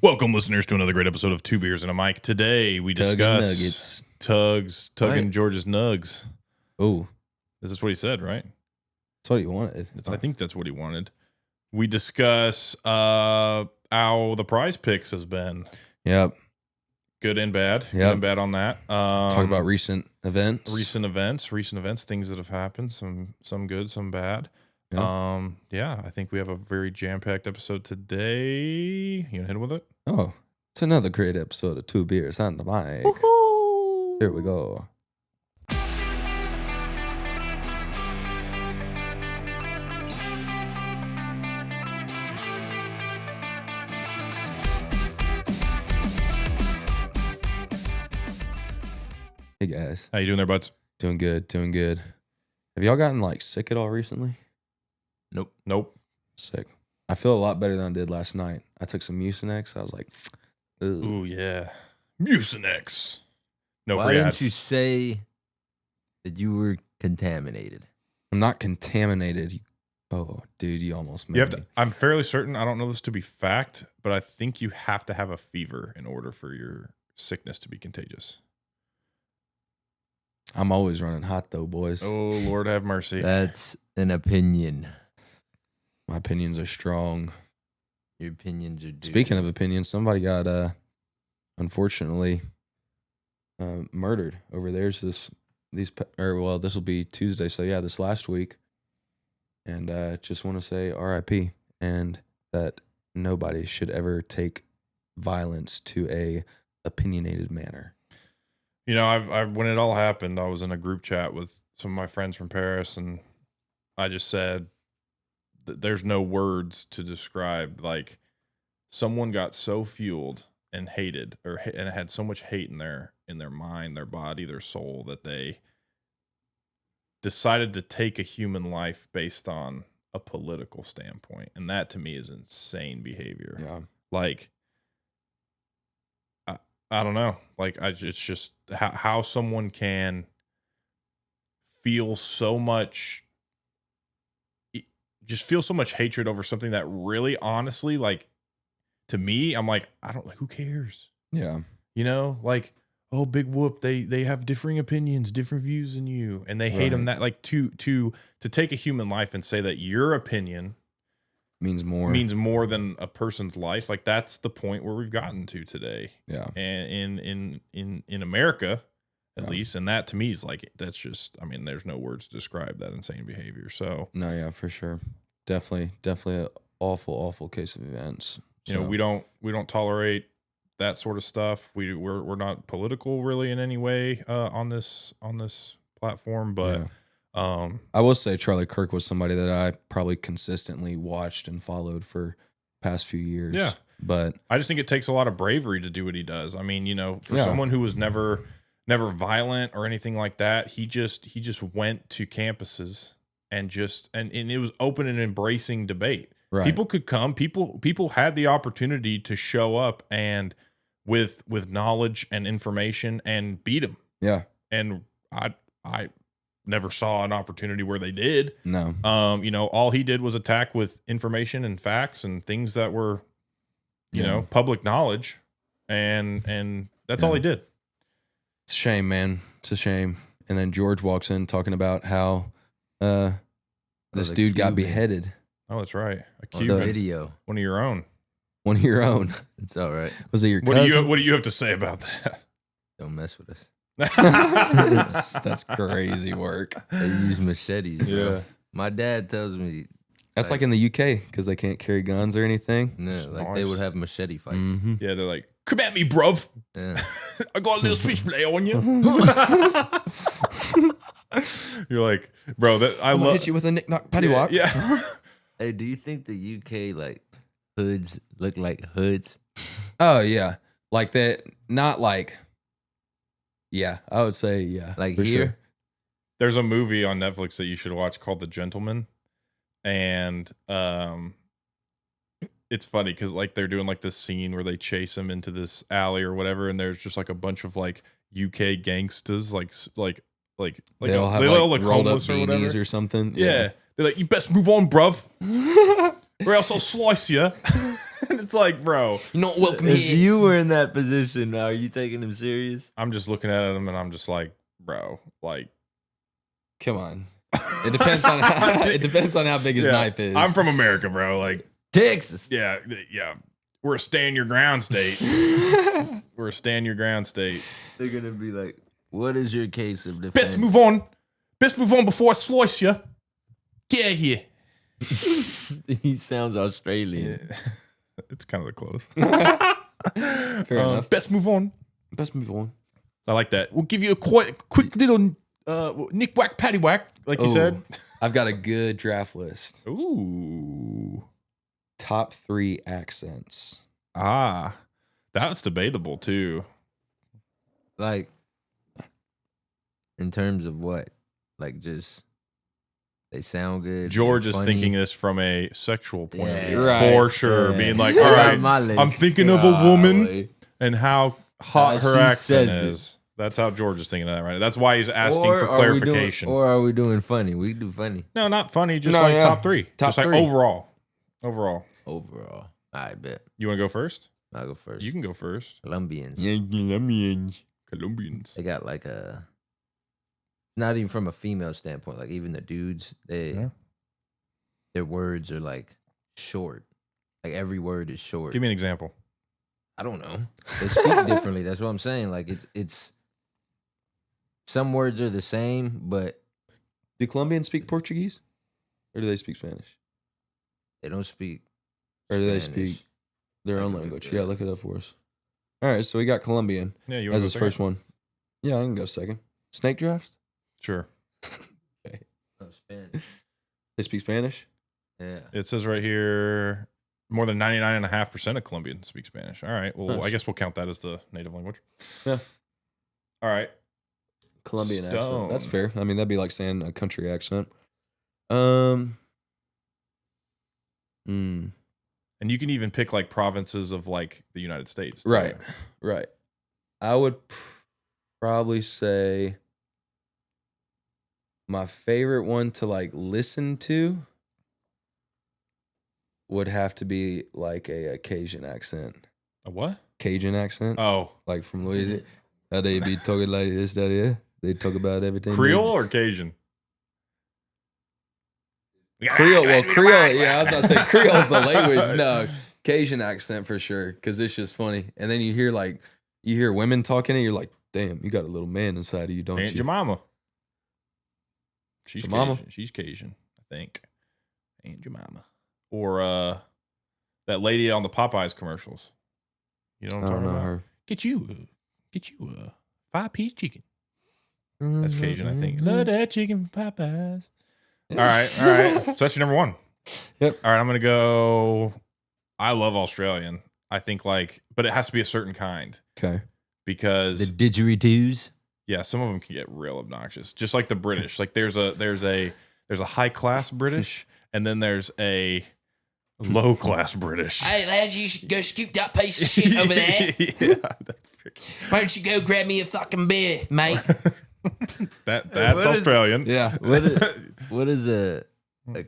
Welcome, listeners, to another great episode of Two Beers and a Mic. Today we discuss tugging George's nugs. Oh, This is what he said, right? that's what he wanted. I think that's what he wanted. We discuss how the prize picks has been. Yep. Good and bad. Good Yep. and bad on that. Talk about recent events. Recent events, things that have happened. Some good, some bad. Yep. I think we have a very jam-packed episode today. You gonna hit it with it? Oh, it's another great episode of Two Beers on the Mic. Here we go. Hey guys, How you doing there, buds? doing good. Have y'all gotten sick at all recently? Nope. Sick. I feel a lot better than I did last night. I took some Mucinex. I was like, ugh. Ooh, yeah. Mucinex. No Why free didn't ads. you say that you were contaminated? I'm not contaminated. Oh, dude, you almost made You have me. to. I'm fairly certain. I don't know this to be fact, but I think you have to have a fever in order for your sickness to be contagious. I'm always running hot though, boys. Oh, Lord have mercy. That's an opinion. My opinions are strong. Your opinions are due. Speaking of opinions, somebody got unfortunately murdered over there. This will be Tuesday, so yeah, this last week. And just want to say RIP, and that nobody should ever take violence to a opinionated manner. You know, I when it all happened, I was in a group chat with some of my friends from Paris, and I just said that there's no words to describe. Like, someone got so fueled and hated, and had so much hate in their mind, their body, their soul, that they decided to take a human life based on a political standpoint, and that to me is insane behavior. Yeah. Like, I don't know. Like, it's just how someone can feel so much, hatred over something that really, honestly, like, to me, I'm like, who cares? Yeah. You know, like, oh, big whoop, they have differing opinions, different views than you, and they hate them. That, like, to take a human life and say that your opinion Means more than a person's life, like, that's the point where we've gotten to today. Yeah. And in America, at Yeah. least, and that to me is like, that's just, I mean, there's no words to describe that insane behavior. So, No, yeah, for sure. Definitely an awful case of events. you know, we don't tolerate that sort of stuff. We're not political really in any way on this platform, but Yeah. I will say Charlie Kirk was somebody that I probably consistently watched and followed for past few years. Yeah. But I just think it takes a lot of bravery to do what he does. I mean, you know, for Yeah. someone who was never violent or anything like that, he just went to campuses and it was open and embracing debate. right. People could come, people had the opportunity to show up and with knowledge and information and beat him. Yeah. And I never saw an opportunity where they did. No. You know, all he did was attack with information and facts and things that were, you Yeah. know, public knowledge, and that's all he did. It's a shame, man. It's a shame. And then George walks in talking about how this the dude got Cuban. beheaded. Oh, that's right. A On the Cuban, video. one of your own. One of your own. It's all right. Was it your What cousin? do you have to say about that? Don't mess with us. That's crazy work. They use machetes. Bro. Yeah. My dad tells me, That's like in the UK because they can't carry guns or anything. no, like they Nice. would have machete fights. Mm-hmm. Yeah, they're like, come at me, bruv. Yeah. I got a little switchblade on you. You're like, bro, that I I'm gonna love. hit you with a knick-knock paddywhack. Yeah. Hey, do you think the UK like hoods look like hoods? Oh yeah, like that. Not like. Yeah, I would say yeah. Like for here? sure. There's a movie on Netflix that you should watch called The Gentleman, and it's funny because like they're doing like this scene where they chase him into this alley or whatever, and there's just like a bunch of like UK gangsters, like They all have look rolled up homeless or whatever. beanies or something. Yeah. They're like, you best move on, bruv, or else I'll slice you. And it's like, bro, You're not welcome If here. you were in that position, are you taking him serious? I'm just looking at him and I'm just like, bro, like, Come on. It depends on how big his yeah, knife is. I'm from America, bro. Like, Texas. yeah. We're a stand your ground state. We're a stand your ground state. They're gonna be like, "What is your case of defense?" Best move on. Best move on before I slice you. Get out of here. He sounds Australian. It's kind of the close. Fair enough. Best move on. Best move on. I like that. We'll give you a quick little nick whack patty whack, like you said. I've got a good draft list. Ooh. Top 3 accents. That's debatable too. Like, in terms of what? Like, just they sound good. George they're is funny. thinking this from a sexual point of Yeah. view, Right. for sure. Yeah. Being like, It's all on right, my list. I'm thinking of a woman Golly. and how hot How her she accent says it. is. That's how George is thinking of that right now. That's why he's asking Or for are we doing- clarification. or are we doing funny? We do funny No, not funny. Just No, like yeah. top 3. Top just like 3. overall. Overall. overall. I bet. You want to go first? I'll go first. You can go first. Colombians. Colombians. They got like a. Not even from a female standpoint. Like even the dudes, Yeah. their words are like short. Like every word is short. Give me an example. I don't know. They speak differently. That's what I'm saying. Like it's some words are the same, but Do Colombians speak Portuguese? Or do they speak Spanish? they don't speak. Or do they Spanish. speak their I own can look language? that Yeah, up. look it up for us. All right, so we got Colombian Yeah, you as want to his first one. Yeah, I can go second. Snake draft? Sure. Oh, Spanish. They speak Spanish? Yeah. It says right here more than 99.5% of Colombians speak Spanish. All right. Well, Nice. I guess we'll count that as the native language. Yeah. All right. Colombian accent. Stone. That's fair. I mean, that'd be like saying a country accent. And you can even pick like provinces of like the United States. too. Right. Right. I would probably say my favorite one to like listen to would have to be like a Cajun accent. A what? Cajun accent. Oh, Like from Louisiana. How they be talking like this, that, yeah. They talk about everything. Creole or Cajun? Creole. Well, Creole. Yeah, I was about to say Creole's the language. No, Cajun accent for sure, because it's just funny. And then you hear women talking, and you're like, damn, you got a little man inside of you, don't Aunt you? Jemima. She's Jemima? Cajun. She's Cajun, I think. Aunt Jemima. Or that lady on the Popeyes commercials. You know I what I'm don't talking know about? her. Get you a 5-piece chicken. Mm-hmm. That's Cajun, I think. Love that chicken from Popeyes. All right. So that's your number one. Yep. All right, I'm gonna go. I love Australian. I think but it has to be a certain kind Okay. because The didgeridoos. yeah, some of them can get real obnoxious. Just like the British. Like there's a high class British, and then there's a low class British. Hey, lads, you should go scoop that piece of shit over there. Yeah, that's Why don't you go grab me a fucking beer, mate? that's What is- Australian. Yeah. What does a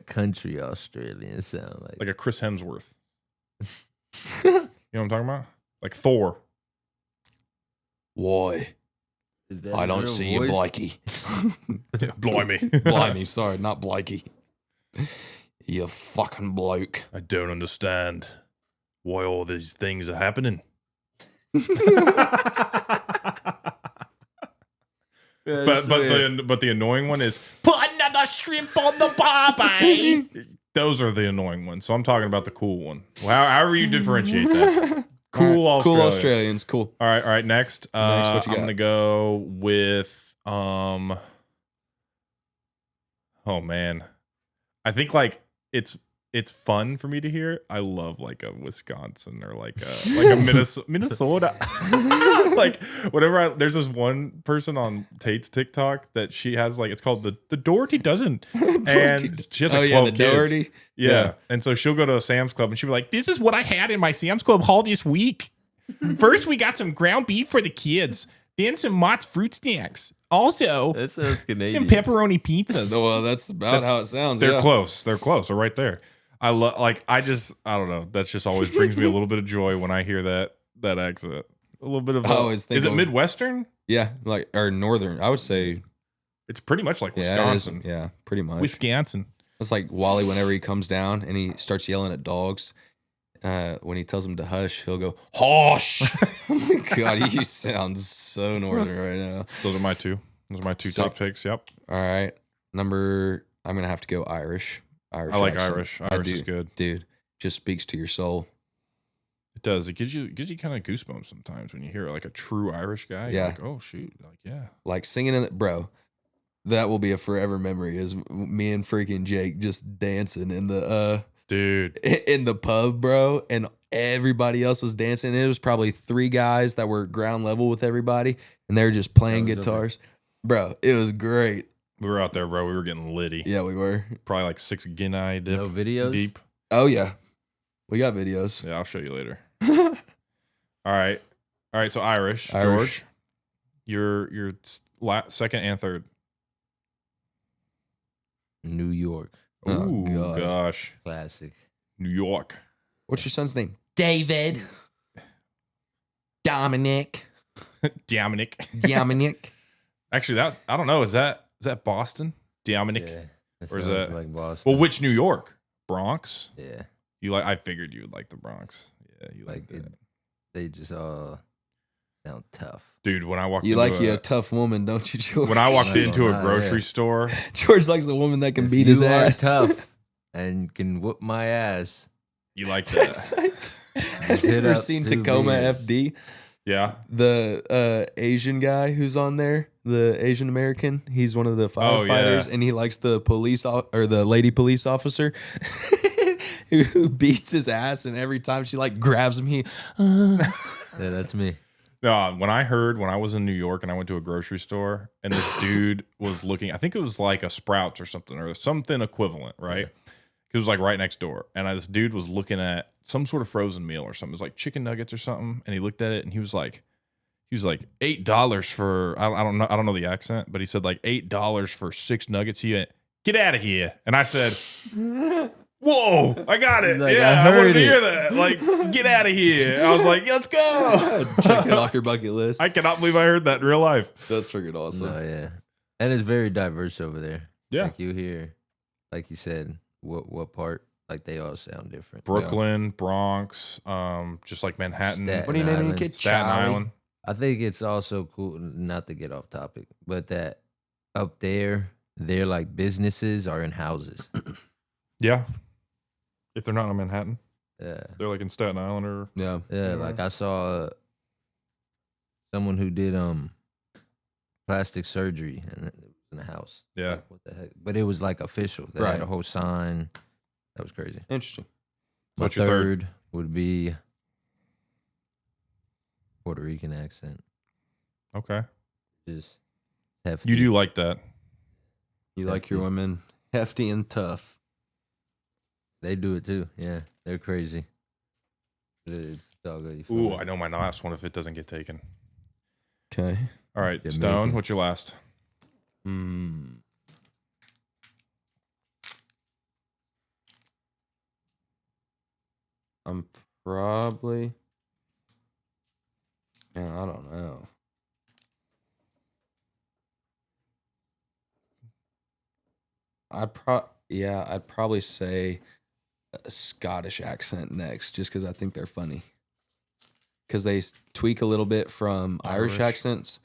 country Australian sound like? Like a Chris Hemsworth. You know what I'm talking about? Like Thor. Why? Is that I a don't real see you, voice? Blakey. Blimey. Blimey, sorry, not Blakey. You fucking bloke. I don't understand why all these things are happening. But the annoying one is Put another shrimp on the barbie. those are the annoying ones. So I'm talking about the cool one. Well, however you differentiate that. Cool All right, Australian. Cool Australians. Cool. All right. Next, Next, what you I'm got? gonna go with oh man, I think it's fun for me to hear. I love like a Wisconsin or like a Minnesota. Like whatever. There's this one person on Tate's TikTok that she has like it's called the Doherty dozen, and she has like 12 the kids. Doherty. Yeah. And so she'll go to a Sam's Club and she'll be like, this is what I had in my Sam's Club haul this week. First, we got some ground beef for the kids, then some Mott's fruit snacks. Also, That sounds Canadian. some pepperoni pizzas. Well, that's about how it sounds. They're yeah. close. They're right there. I love I don't know. That's just always brings me a little bit of joy when I hear that accent. A little bit of I always think is it of- Midwestern? Yeah, like or northern. I would say It's pretty much like yeah, Wisconsin. yeah, pretty much. Wisconsin. It's like Wally whenever he comes down and he starts yelling at dogs. When he tells them to hush, he'll go, "Hush!" Oh my God, you sound so northern right now. Those are my two. Those are my two Sick. top picks. Yep. All right. I'm going to have to go Irish. I like accent. Irish. I Irish do. is good. Dude, just speaks to your soul. It does. It gives you kind of goosebumps sometimes when you hear like a true Irish guy. You're Yeah. like, oh shoot. Like, yeah. Like singing in bro, that will be a forever memory is me and freaking Jake just dancing in the Dude. in the pub, bro, and everybody else was dancing. It was probably 3 guys that were ground level with everybody, and they were just playing That was guitars. Bro, it was great. We were out there, bro. We were getting litty. Yeah, we were. Probably like 6 Guinea dip No videos? deep. Oh yeah, we got videos. Yeah, I'll show you later. All right. So Irish. Irish. George, your second and third. New York. Oh, Ooh, God. gosh. Classic. New York. What's your son's name? David. Dominic. Dominic. Dominic. Actually, I don't know. Is that Boston? Dominic. Yeah. Or is sounds that- like Boston? Well, which New York? Bronx? Yeah. You like? I figured you would like the Bronx. Yeah, you like Like that. they just all sound tough. Dude, when I walked You into like you a tough woman, don't you, George? when I walked That's into a not grocery it. store, George likes the woman that can If beat his you are ass. tough and can whoop my ass. you like that. Have you hit ever up seen 2 Tacoma beers. FD? Yeah. The Asian guy who's on there, the Asian American, he's one of the Oh, yeah. firefighters, and he likes the or the lady police officer who beats his ass, and every time she like grabs him, he. Yeah, that's me. No, when I was in New York and I went to a grocery store and this dude was looking, I think it was like a Sprouts or something equivalent, right? It was like right next door. And this dude was looking at some sort of frozen meal or something. It was like chicken nuggets or something. And he looked at it and he was like $8 for, I don't know the accent, but he said like $8 for 6 nuggets. He went, get out of here. And I said, whoa, I got it. He's like, yeah, I I wanted heard to it. hear that. Like, get out of here. I was like, let's go. Check it off your bucket list. I cannot believe I heard that in real life. That's freaking awesome. No, yeah. And it's very diverse over there. Yeah. Like you hear, like you said, what part, like they all sound different. Brooklyn, Bronx, just like Manhattan, Staten What are you naming your Island. kid? Staten Charlie? Island. I think it's also cool, not to get off topic, but that up there, their like businesses are in houses. Yeah. If they're not in Manhattan, Yeah. they're like in Staten Island or Yeah. Yeah, like I saw someone who did plastic surgery and it was in a house. yeah. Like, what the heck? But it was like official. They Right. had a whole sign. That was crazy. Interesting. My What's your third? would be Puerto Rican accent. Okay. Just hefty. You do like that. You like your women hefty and tough. They do it too. Yeah, they're crazy. It's all good. You feel Ooh, me? I know my last one if it doesn't get taken. Okay. All right, Jamaican. Stone, what's your last? I'm probably. Man, I don't know. I'd probably say a Scottish accent next, just because I think they're funny. Because they tweak a little bit from Irish Irish. accents.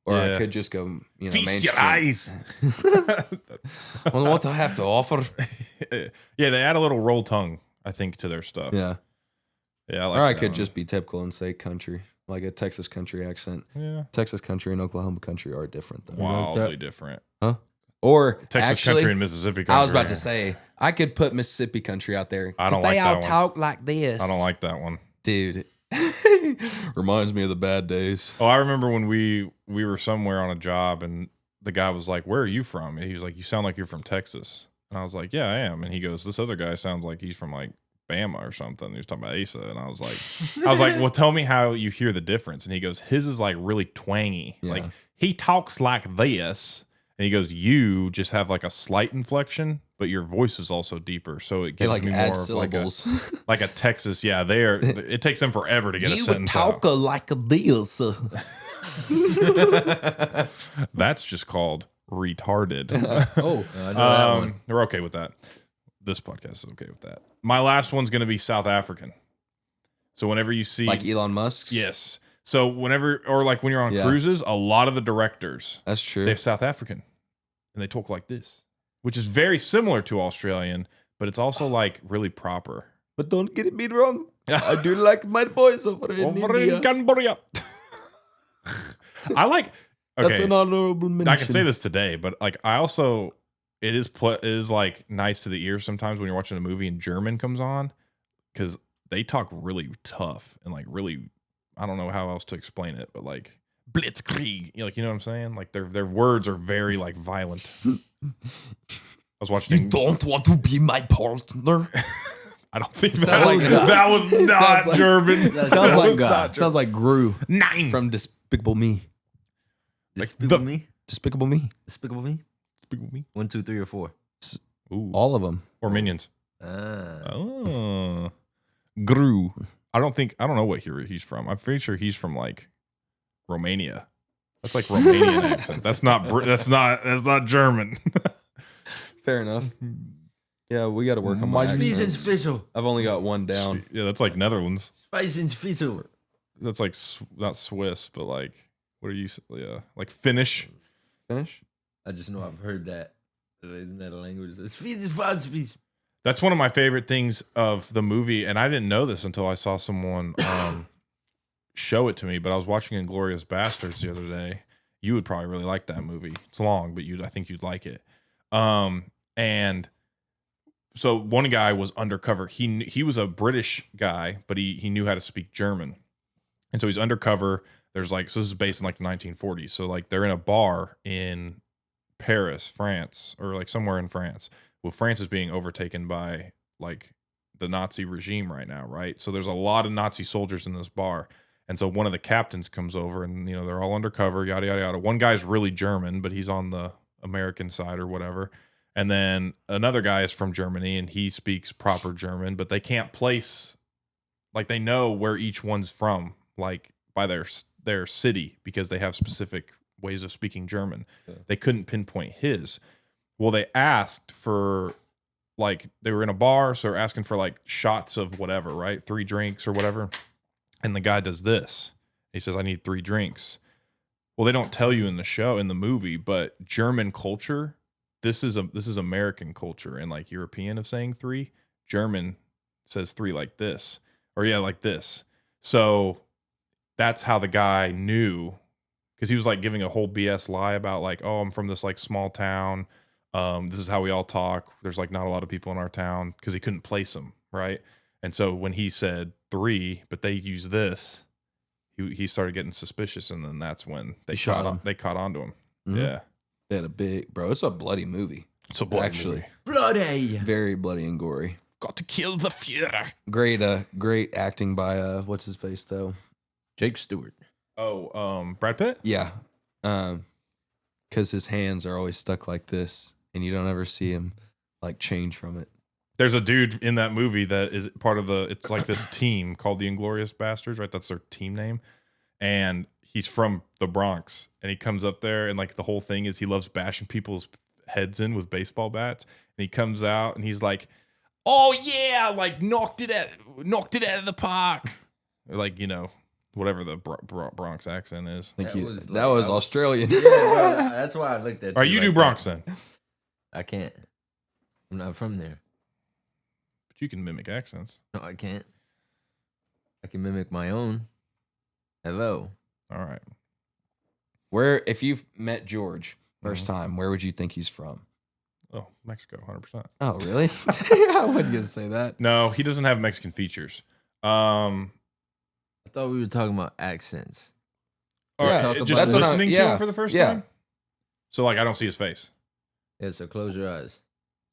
Or I Yeah. could just go, Feast your mainstream. eyes. Well, what I have to offer. Yeah, they add a little roll tongue, I think, to their stuff. Yeah. Yeah, I like Or I that could one. just be typical and say country, like a Texas country accent. Yeah. Texas country and Oklahoma country are different, though. Wildly different. Or Texas actually, country and Mississippi country. I was about to say I could put Mississippi country out there. I don't 'cause like they that all one. talk like this. I don't like that one. dude. Reminds me of the bad days. Oh, I remember when we were somewhere on a job and the guy was like, "Where are you from?" And he was like, "You sound like you're from Texas." And I was like, "Yeah, I am." And he goes, "This other guy sounds like he's from like Bama or something." He was talking about Asa, and I was like, "Well, tell me how you hear the difference." And he goes, "His is like really twangy. Yeah. Like he talks like this." And he goes, you just have like a slight inflection, but your voice is also deeper. So it They gives like me more add of syllables. like a Texas. Yeah, it takes them forever to get a You would sentence talk out. like this. That's just called retarded. Oh, I know that one. We're okay with that. This podcast is okay with that. My last one's going to be South African. So whenever you see Like Elon Musk's? yes. So whenever, or like when you're on Yeah. cruises, a lot of the directors, That's true. they're South African and they talk like this, which is very similar to Australian, but it's also like really proper. But don't get me wrong. I do like my boys over in Over in India. Cambodia. I like, That's okay, an honorable mention. I can say this today, but like I also, it is like nice to the ears sometimes when you're watching a movie and German comes on because they talk really tough and like really, I don't know how else to explain it, but like Blitzkrieg, you know what I'm saying? Like their words are very like violent. I was watching. don't want to be my partner. I don't think Sounds like that was not sounds like- German. Sounds That like was not sounds like Gru German. Nine. from Despicable Me. Like Despicable the- Me? Despicable Me. Despicable Me? Speak me. 1, 2, 3, or 4. Ooh. All of them. Or Minions. Ah. Oh. Gru. I don't know what he's from. I'm pretty sure he's from like Romania. That's like Romanian accent. That's not German. Fair enough. Yeah, we got to work on My my Spies and accents. Special. I've only got one down. Yeah, that's like Netherlands. Spice and Special. That's like not Swiss, but like what are you? Yeah, like Finnish. Finish? I just know I've heard that. Isn't that a language? Spies and Spies. That's one of my favorite things of the movie, and I didn't know this until I saw someone show it to me. But I was watching *Inglourious Bastards* the other day. You would probably really like that movie. It's long, but I think you'd like it. And so one guy was undercover. He was a British guy, but he knew how to speak German, and so he's undercover. There's like, so this is based in like the 1940s. So like they're in a bar in Paris, France, or like somewhere in France. Well, France is being overtaken by like the Nazi regime right now, right? So there's a lot of Nazi soldiers in this bar. And so one of the captains comes over and, they're all undercover, yada, yada, yada. One guy's really German, but he's on the American side or whatever. And then another guy is from Germany and he speaks proper German, but they can't place, like they know where each one's from, like by their city, because they have specific ways of speaking German. Okay. They couldn't pinpoint his. Well, they asked for, like, they were in a bar, so they're asking for like shots of whatever, right? 3 drinks or whatever. And the guy does this. He says, I need 3 drinks. Well, they don't tell you in the movie, but German culture, this is American culture and like European of saying 3. German says 3 like this, or yeah, like this. So that's how the guy knew, because he was like giving a whole BS lie about like, oh, I'm from this like small town. This is how we all talk. There's like not a lot of people in our town, because he couldn't place them, right? And so when he said 3, but they use this, he started getting suspicious, and then that's when they shot him. They caught on to him. Mhm. Yeah, They had a big, bro. It's a bloody movie. so bloody Actually, movie. Bloody. very bloody and gory. Got to kill the Führer. Great acting by what's his face though? Jake Stewart. Oh, Brad Pitt. Yeah, because his hands are always stuck like this, and you don't ever see him like change from it. There's a dude in that movie that is part of it's like this team called the Inglourious Bastards, right? That's their team name. And he's from the Bronx, and he comes up there, and like the whole thing is he loves bashing people's heads in with baseball bats. And he comes out and he's like, oh yeah, like knocked it out of the park. Or like, whatever the Bronx accent is. Thank That you. was That like- was Australian. Yeah, bro, that's why I looked at All right, you like do Bronx then. I can't. I'm not from there. But you can mimic accents. No, I can't. I can mimic my own. Hello. All right. Where, if you've met George first time, where would you think he's from? Oh, Mexico, 100%. Oh, really? I wasn't gonna say that. No, he doesn't have Mexican features. I thought we were talking about accents. All Yeah, right, talk just about- listening to yeah, him for the first yeah. time. So like, I don't see his face. Yeah, so close your eyes.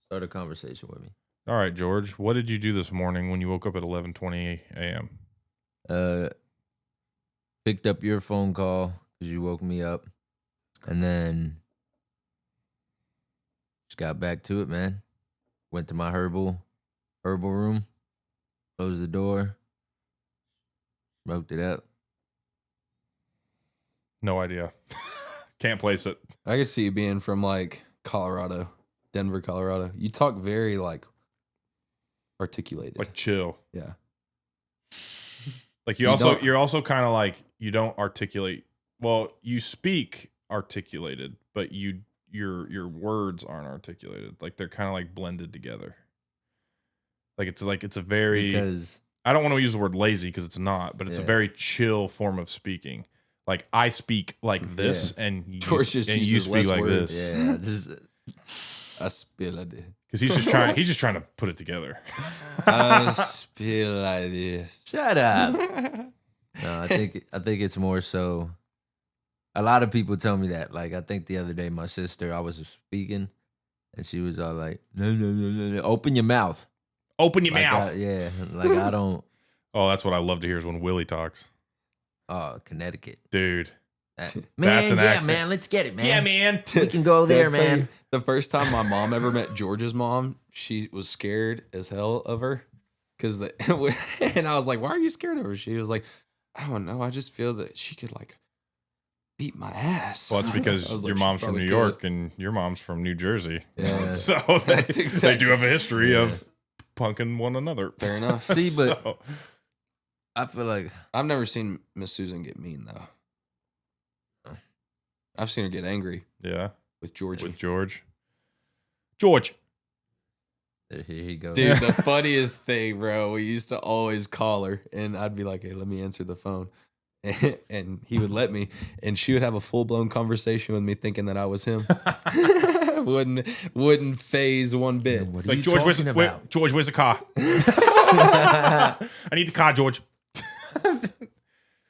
Start a conversation with me. All right, George, what did you do this morning when you woke up at 11:20 a.m.? Picked up your phone call because you woke me up, and then Just got back to it, man. Went to my herbal room, closed the door, smoked it up. No idea. Can't place it. I could see you being from like Colorado, Denver, Colorado. You talk very like articulated. Like chill. Yeah. Like You don't- you're also kind of like you don't articulate. Well, you speak articulated, but your words aren't articulated. Like they're kind of like blended together. Like it's a very Because I don't want to use the word lazy because it's not, but it's a Yeah. very chill form of speaking. Like I speak like this, and George just you uses speak less like words. this. yeah, just I spill like this. Because he's just trying to put it together. I spill like this. shut up. No, I think it's more so. A lot of people tell me that. Like I think the other day, my sister, I was speaking, and she was all like, "No, open your mouth, Open your like mouth. yeah, like I don't. Oh, that's what I love to hear is when Willie talks, Oh, Connecticut, dude. man, an yeah, accent. man, let's get it, man. Yeah, man. We can go there, Did I tell man. you, the first time my mom ever met George's mom, she was scared as hell of her. And I was like, why are you scared of her? She was like, I don't know. I just feel that she could like beat my ass. Well, it's I because was like, your she mom's from probably New could. York and your mom's from New Jersey. Yeah. So That's they exactly- do have a history Yeah. of punking one another. Fair enough. See, but So- I feel like I've never seen Miss Susan get mean though. I've seen her get angry yeah, with Georgie. with George. George. here he goes. Dude, the funniest thing, bro, we used to always call her and I'd be like, hey, let me answer the phone. And he would let me, and she would have a full-blown conversation with me thinking that I was him. wouldn't phase one bit. What are Like you George, talking about? George, where's the car? I need the car, George.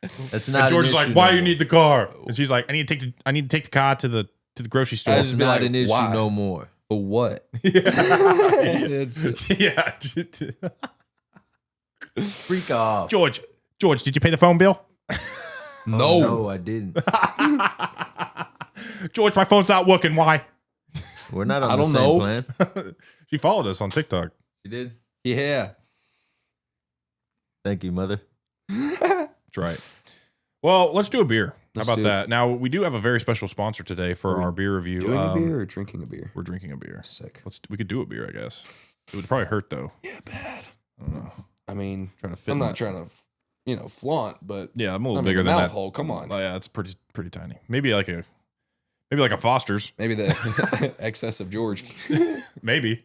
That's And not. George is an like, issue why no you more. need the car? And she's like, I need to take the car to the grocery store. I That's just be not like, an issue why? no more. For what? yeah. It's just- yeah. Freak off. George, did you pay the phone bill? Oh, no, I didn't. George, my phone's not working. Why? We're not on I the don't same know. plan. She followed us on TikTok. You did. Yeah. Thank you, mother. That's right. Well, let's do a beer. Let's How about do it. that? Now, we do have a very special sponsor today for our beer review. Doing a beer or drinking a beer? We're drinking a beer. Sick. We could do a beer, I guess. It would probably hurt though. Yeah, bad. I don't know. I mean, Trying to fit. I'm in not trying to, flaunt, but Yeah, I'm a little I mean, bigger the than mouth that. hole, come on. Oh, yeah, it's pretty tiny. Maybe like a Foster's. maybe the excess of George. Maybe.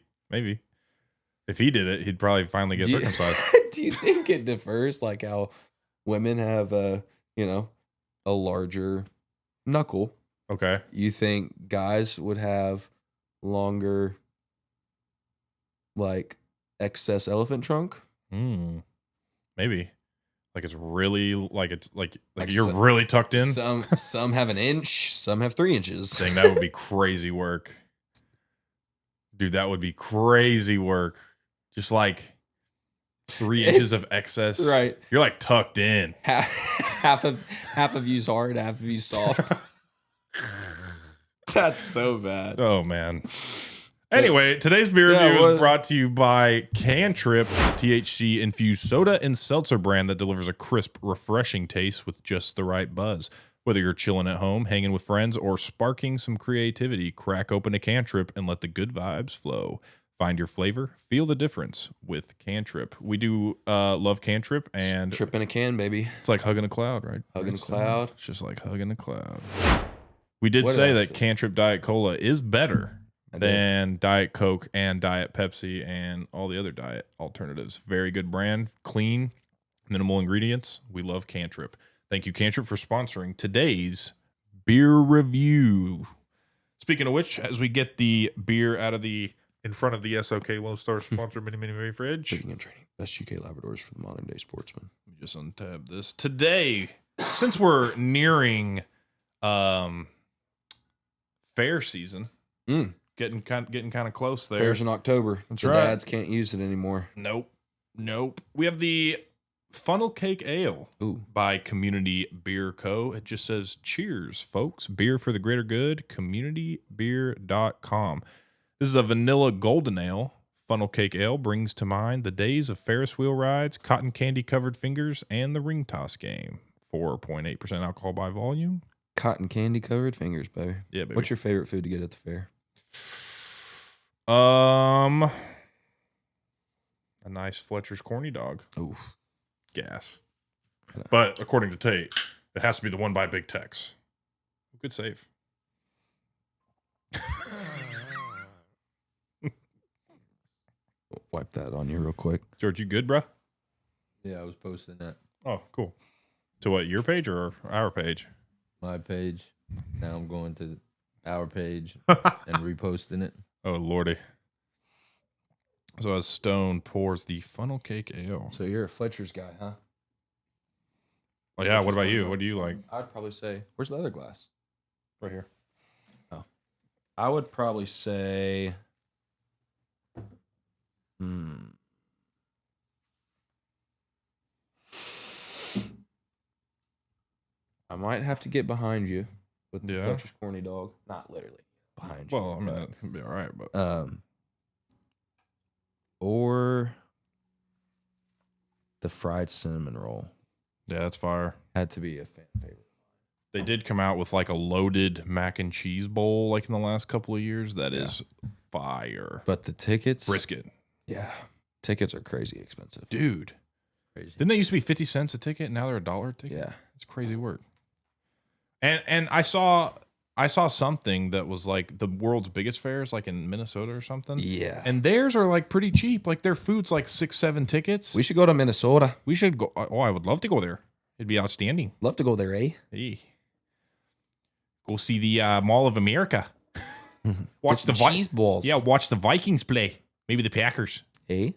If he did it, he'd probably finally get Do you- circumcised. Do you think it differs like how women have a larger knuckle? Okay. You think guys would have longer like excess elephant trunk? Maybe. Like it's really like Like you're some- really tucked in. Some have an inch, some have 3 inches. Dang, that would be crazy work. Dude, that would be crazy work. Just like 3 inches of excess. Right. You're like tucked in. half of you's hard, half of you's soft. That's so bad. Oh man. Anyway, today's beer Yeah, review what- is brought to you by Cantrip, THC infused soda and seltzer brand that delivers a crisp, refreshing taste with just the right buzz. Whether you're chilling at home, hanging with friends, or sparking some creativity, crack open a Cantrip and let the good vibes flow. Find your flavor, feel the difference with Cantrip. We do love Cantrip, and Trip in a can, baby. it's like hugging a cloud, right? Hugging a Right, so cloud. It's just like hugging a cloud. We did What say did I that say? Cantrip Diet Cola is better I did. than Diet Coke and Diet Pepsi and all the other diet alternatives. Very good brand, clean, minimal ingredients. We love Cantrip. Thank you, Cantrip, for sponsoring today's beer review. Speaking of which, as we get the beer out of in front of the SOK Lone Star sponsor mini fridge, Training and training. Best UK Labradors for the modern day sportsman. let me just untab this. Today, since we're nearing fair season, Mm. getting kind of close there. Fairs in October. That's the right. dads can't use it anymore. Nope. We have the Funnel Cake Ale Ooh. by Community Beer Co. It just says, cheers, folks. Beer for the greater good, communitybeer.com. This is a vanilla golden ale. Funnel cake ale brings to mind the days of Ferris wheel rides, cotton candy covered fingers, and the ring toss game. 4.8% alcohol by volume. Cotton candy covered fingers, baby. Yeah, baby. What's your favorite food to get at the fair? A nice Fletcher's corny dog. Oof. Gas. But according to Tate, it has to be the one by Big Tex. Good save. Wipe that on you real quick. George, you good, bruh? Yeah, I was posting that. Oh, cool. To what, your page or our page? My page. Now I'm going to our page and reposting it. Oh, lordy. So as Stone pours the funnel cake ale. So you're a Fletcher's guy, huh? Oh, yeah. What about you? What do you like? I'd probably say, where's the other glass? Right here. Oh. I would probably say, I might have to get behind you with the Fletcher's corny dog. Not literally behind you. Well, I mean, that'd be all right, but or the fried cinnamon roll. yeah, that's fire. Had to be a fan favorite. They did come out with like a loaded mac and cheese bowl like in the last couple of years. That is fire. But the tickets, Brisket. yeah, tickets are crazy expensive. Dude. Crazy. Didn't they used to be 50 cents a ticket? Now they're $1 a ticket? Yeah. It's crazy work. And I saw something that was like the world's biggest fairs, like in Minnesota or something. Yeah. And theirs are like pretty cheap. Like their food's like 6-7 tickets. We should go to Minnesota. We should go. Oh, I would love to go there. It'd be outstanding. Love to go there, eh? Hey. Go see the Mall of America. Watch the cheese balls. Yeah, watch the Vikings play. Maybe the Packers. Eh?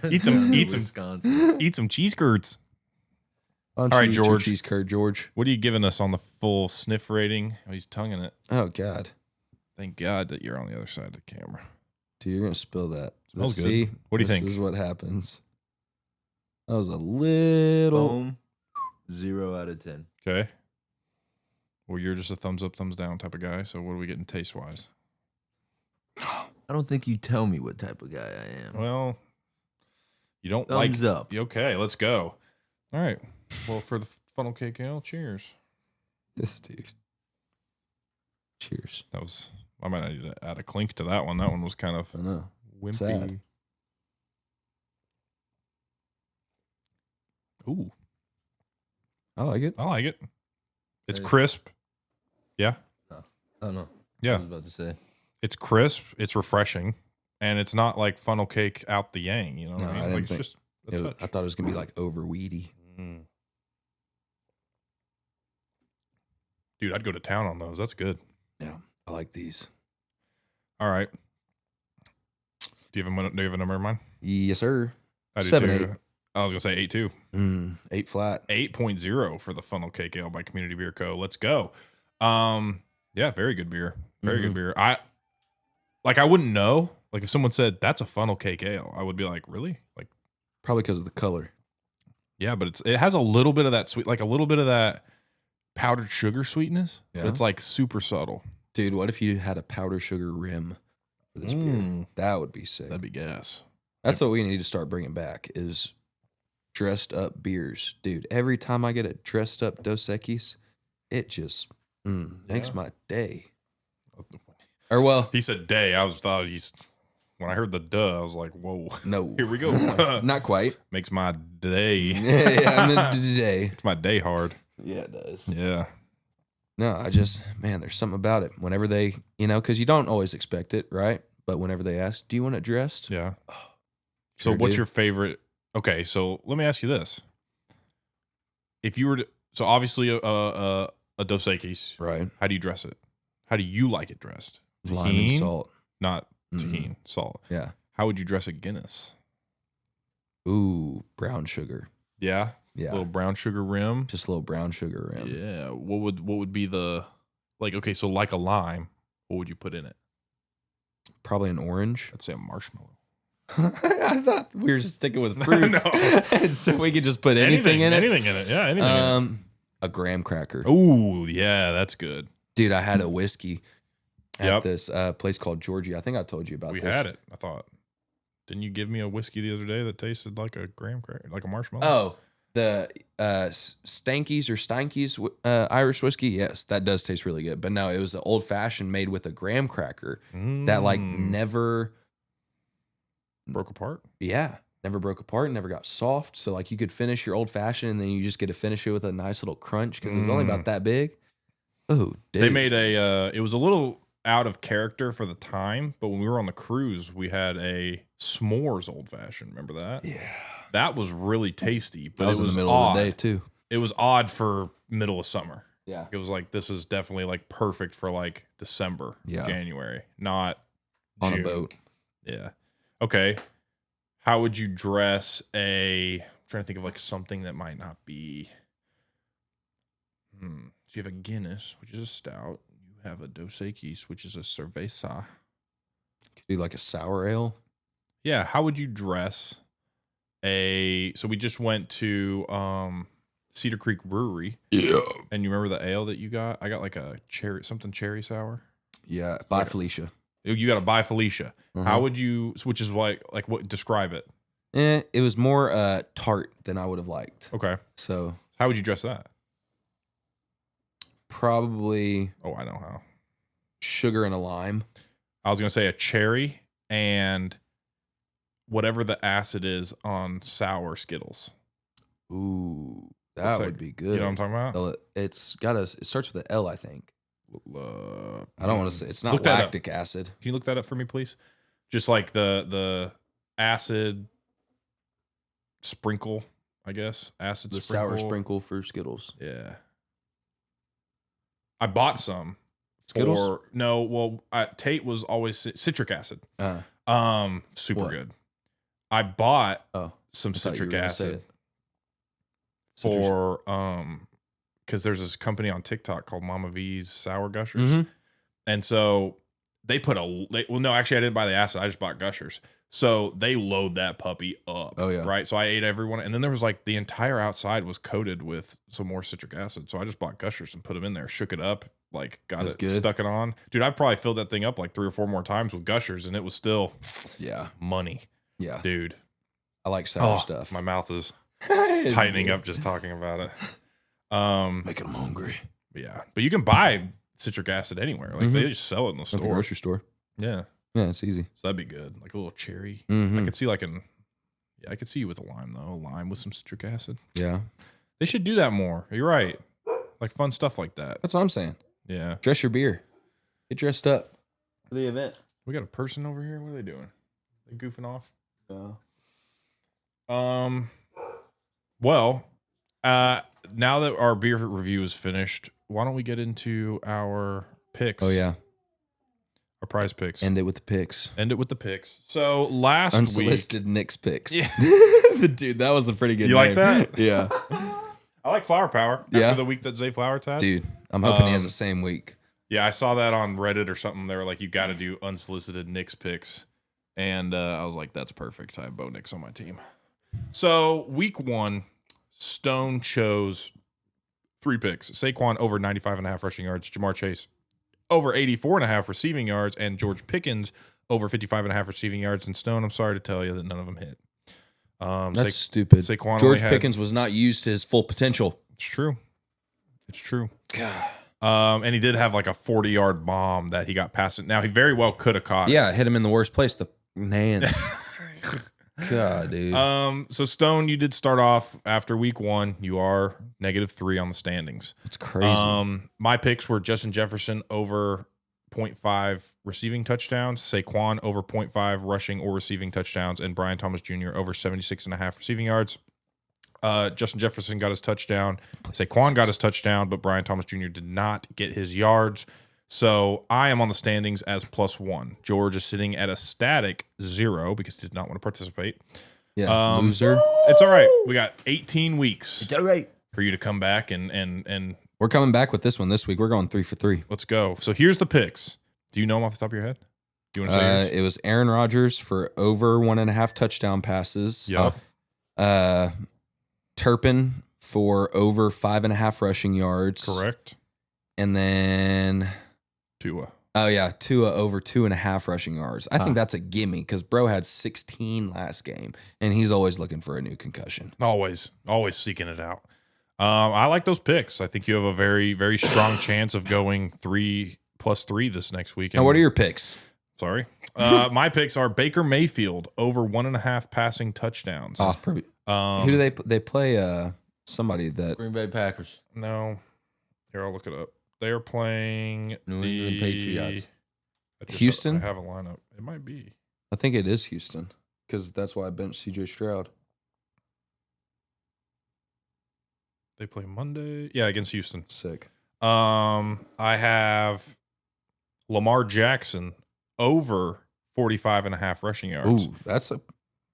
Eat some Wisconsin. eat some cheese curds. All right, George. Cheese curd, George. What are you giving us on the full sniff rating? Oh, he's tonguing it. Oh, God. Thank God that you're on the other side of the camera. Dude, you're going to spill that. Smells good. See? What do you think? This is what happens. That was a little... Boom. 0 out of 10. Okay. Well, you're just a thumbs up, thumbs down type of guy. So what are we getting taste wise? I don't think you tell me what type of guy I am. Well, you don't Thumbs like. up. Okay, let's go. All right. Well, for the funnel cake ale, cheers. This dude. Cheers. That was. I might need to add a clink to that one. That one was kind of I know. wimpy. Sad. Ooh, I like it. I like it. It's Hey. crisp. Yeah. Oh, no. I Yeah. was about to say. It's crisp. It's refreshing, and it's not like funnel cake out the yang. You know what No, I I mean? didn't Like, it's think- just a I touch. thought it was going to be like over weedy. Mm. Dude, I'd go to town on those. That's good. Yeah. I like these. All right. Do you have a number in mind? Yes, sir. I do 7, too. 8. I was gonna say 8-2. 8 flat. 8.0 for the funnel cake ale by Community Beer Co. Let's go. Yeah, very good beer. Very good beer. I wouldn't know. Like if someone said that's a funnel cake ale, I would be like, really? Like, Probably because of the color. yeah, but it has a little bit of that sweet, like a little bit of that powdered sugar sweetness. Yeah. But it's like super subtle. Dude, what if you had a powder sugar rim for this beer? That would be sick. That'd be gas. That's what we need to start bringing back is dressed up beers. Dude, every time I get a dressed up Dos Equis, it just makes my day. Or well, He said day. When I heard the duh, I was like, whoa, no. here we go. Not quite. Makes my day. Yeah, I meant today. Makes my day hard. Yeah, it does. Yeah. No, there's something about it. Whenever they, because you don't always expect it, right? But whenever they ask, do you want it dressed? Yeah. Sure So what's do. your favorite? Okay, so let me ask you this: if you were to, so obviously a Dos Equis, Right. how do you dress it? How do you like it dressed? Lime and Tahini? salt. Not Mm. tahini, salt. Yeah. How would you dress a Guinness? Ooh, brown sugar. Yeah, Yeah. little brown sugar rim. Just a little brown sugar rim. Yeah. What would be the like? Okay, so like a lime, what would you put in it? Probably an orange. Let's say a marshmallow. I thought we were just sticking with fruits. No. So we could just put anything in it. Anything in it. Yeah, anything. In A graham cracker. it. Ooh, yeah, that's good. Dude, I had a whiskey at this place called Georgie. I think I told you about We this. had it. I thought. Didn't you give me a whiskey the other day that tasted like a graham cracker, like a marshmallow? Oh, the Stankies or Stankies Irish whiskey. Yes, that does taste really good. But no, it was an old fashioned made with a graham cracker that like never broke apart. Yeah, never broke apart, never got soft. So like you could finish your old fashioned and then you just get to finish it with a nice little crunch because it was only about that big. Oh, dude. They made it was a little out of character for the time, but when we were on the cruise, we had a s'mores old fashioned. Remember that? Yeah. That was really tasty, but That was it was in the middle odd. of the day too. It was odd for middle of summer. Yeah. It was like, this is definitely like perfect for like December, January, not On June. a boat. Yeah. Okay. How would you dress I'm trying to think of like something that might not be. So you have a Guinness, which is a stout. You have a Dos Equis, which is a cerveza. Could be like a sour ale. Yeah. How would you dress so we just went to Cedar Creek Brewery. Yeah. And you remember the ale that you got? I got like a cherry sour. Yeah. By Felicia. You got a By Felicia. How would you, which is like what, describe it? It was more tart than I would have liked. Okay. So How would you dress that? probably Oh, I know how. sugar and a lime. I was going to say a cherry and whatever the acid is on sour Skittles. Ooh, that Looks would like- be good. You know what I'm talking about? It starts with an L, I think. I don't want to say it's not Look that up. lactic acid. Can you look that up for me, please? Just like the acid sprinkle, I guess. Acid The sprinkle. sour sprinkle for Skittles. Yeah. I bought some. Skittles? No, well, Tate was always citric acid. Super What? good. I bought Oh, some I thought you citric were gonna say acid it. Citrus- for because there's this company on TikTok called Mama V's Sour Gushers. Mhm. And so they put no, actually I didn't buy the acid. I just bought Gushers. So they load that puppy up. Oh, yeah. Right. So I ate everyone. And then there was like the entire outside was coated with some more citric acid. So I just bought Gushers and put them in there, shook it up, like got That's it, good. stuck it on. Dude, I probably filled that thing up like 3 or 4 more times with Gushers and it was still Yeah. money. Yeah. Dude. I like sour Oh, stuff. my mouth is It's tightening good. up just talking about it. Making them hungry. Yeah, but you can buy citric acid anywhere. Like they just sell it in the At the store. grocery store. Yeah, Yeah, it's easy. so that'd be good. Like a little cherry. Mhm. I could see I could see you with a lime though. A lime with some citric acid. Yeah. They should do that more. You're right. Like fun stuff like that. That's what I'm saying. Yeah. Dress your beer. Get dressed up for the event. We got a person over here. What are they doing? They goofing off. Yeah. Well, now that our beer review is finished, why don't we get into our picks? Oh, yeah. Our prize picks. End it with the picks. End it with the picks. So last week, Unsolicited Nick's picks. Yeah. Dude, that was a pretty good You like name. that? Yeah. I like Flower Power. Yeah. After the week that Zay Flowers had. Dude, I'm hoping he has the same week. Yeah, I saw that on Reddit or something. They were like, you got to do unsolicited Knicks picks. And I was like, that's perfect. I have Bo Nix on my team. So week 1, Stone chose 3 picks. Saquon over 95.5 rushing yards. Jamar Chase over 84.5 receiving yards. And George Pickens over 55.5 receiving yards. And Stone, I'm sorry to tell you that none of them hit. That's stupid. Saquon George only had- Pickens was not used to his full potential. It's true. It's true. God. And he did have like a 40-yard bomb that he got past it. Now, he very well could have caught it. Yeah, hit him in the worst place. The hands. God, dude. So Stone, you did start off after week 1. You are -3 on the standings. It's crazy. My picks were Justin Jefferson over 0.5 receiving touchdowns, Saquon over 0.5 rushing or receiving touchdowns, and Brian Thomas Jr. over 76.5 receiving yards. Justin Jefferson got his touchdown. Saquon got his touchdown, but Brian Thomas Jr. did not get his yards. So I am on the standings as +1. George is sitting at a static 0 because he did not want to participate. Yeah, loser. It's all right. We got 18 weeks All right. for you to come back and We're coming back with this one this week. We're going 3 for 3. let's go. So here's the picks. Do you know them off the top of your head? Do you want to say yours? It was Aaron Rodgers for over 1.5 touchdown passes. Yup. Turpin for over 5.5 rushing yards. Correct. And then Tua. Oh yeah, Tua over 2.5 rushing yards. I think that's a gimme because bro had 16 last game, and he's always looking for a new concussion. Always seeking it out. I like those picks. I think you have a very, very strong chance of going 3+3 this next weekend. Now, what are your picks? Sorry. My picks are Baker Mayfield over 1.5 passing touchdowns. Who do they play? Somebody that Green Bay Packers. No. Here, I'll look it up. They are playing New England Patriots. Houston? I have a lineup. It might be. I think it is Houston because that's why I benched CJ Stroud. They play Monday. Yeah, against Houston. Sick. I have Lamar Jackson over 45.5 rushing yards. Ooh, that's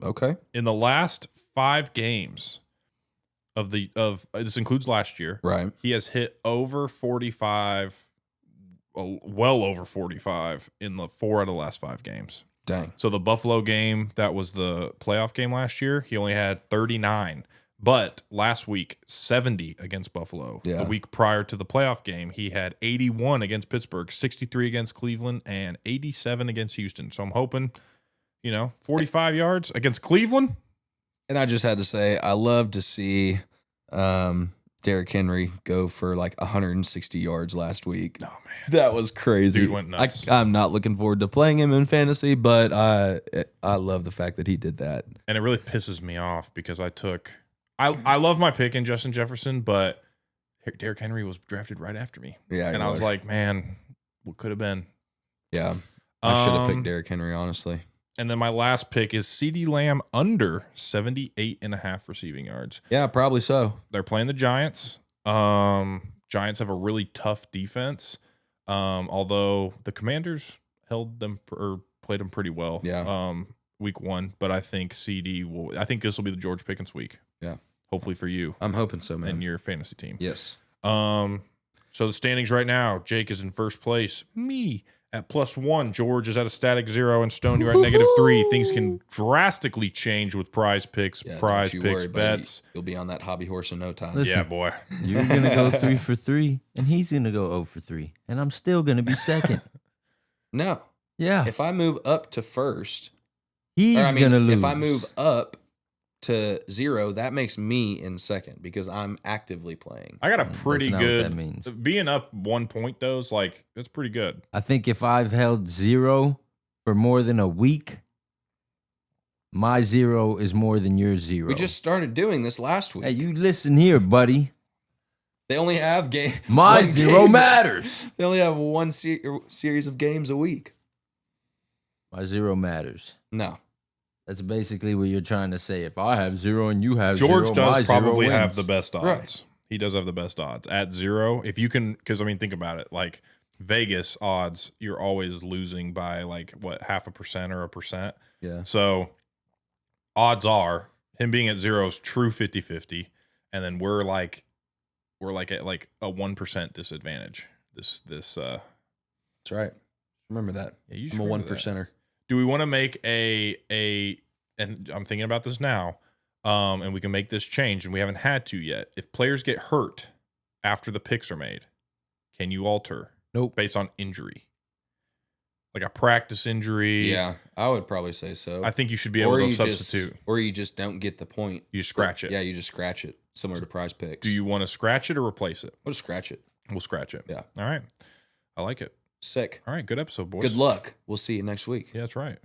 okay. In the last 5 games of this includes last year. Right. He has hit over 45, well over 45 in the 4 out of the last 5 games. Dang. So the Buffalo game, that was the playoff game last year, he only had 39. But last week, 70 against Buffalo. Yeah. The week prior to the playoff game, he had 81 against Pittsburgh, 63 against Cleveland, and 87 against Houston. So I'm hoping, 45 yards against Cleveland. And I just had to say, I love to see Derrick Henry go for like 160 yards last week. Oh, man. That was crazy. Dude went nuts. I'm not looking forward to playing him in fantasy, but I love the fact that he did that. And it really pisses me off because I love my pick in Justin Jefferson, but Derrick Henry was drafted right after me. Yeah, and I was like, man, what could have been? Yeah, I should have picked Derrick Henry, honestly. And then my last pick is CeeDee Lamb under 78.5 receiving yards. Yeah, probably so. They're playing the Giants. Giants have a really tough defense, although the Commanders held them or played them pretty well. Yeah. Week 1, but I think I think this will be the George Pickens week. Yeah. Hopefully for you. I'm hoping so, man. And your fantasy team. Yes. So the standings right now, Jake is in first place. Me at +1. George is at a static 0, and Stone, you're at -3. Things can drastically change with prize picks, Yeah, prize don't you picks, worry, buddy. bets. You'll be on that hobby horse in no time. Listen. Yeah, boy. You're going to go 3 for 3, and he's going to go 0 for 3, and I'm still going to be second. No. Yeah. If I move up to first, He's going to lose. if I move up to 0, that makes me in second because I'm actively playing. I got a That's pretty not what good. that means. Being up 1 point, though, is it's pretty good. I think if I've held 0 for more than a week, my 0 is more than your 0. We just started doing this last week. Hey, you listen here, buddy. They only have My one 0 game. matters. They only have one series of games a week. My 0 matters. No. That's basically what you're trying to say. If I have 0 and you have George 0, my does 0 probably wins. have the best odds. Right. He does have the best odds at 0. If you can, because think about it. Like Vegas odds, you're always losing by 0.5% or 1%. Yeah. So odds are him being at 0 is true 50-50, and then we're at a 1% disadvantage. That's right. Remember that. Yeah, you I'm a remember 1%er. Do we want to make and I'm thinking about this now, and we can make this change, and we haven't had to yet. If players get hurt after the picks are made, can you alter? Nope. Based on injury. Like a practice injury. Yeah, I would probably say so. I think you should be able to substitute. Or you just don't get the point. You just scratch it. Yeah, you just scratch it, similar to prize picks. Do you want to scratch it or replace it? We'll just scratch it. We'll scratch it. Yeah. All right. I like it. Sick. All right. Good episode, boys. Good luck. We'll see you next week. Yeah, that's right.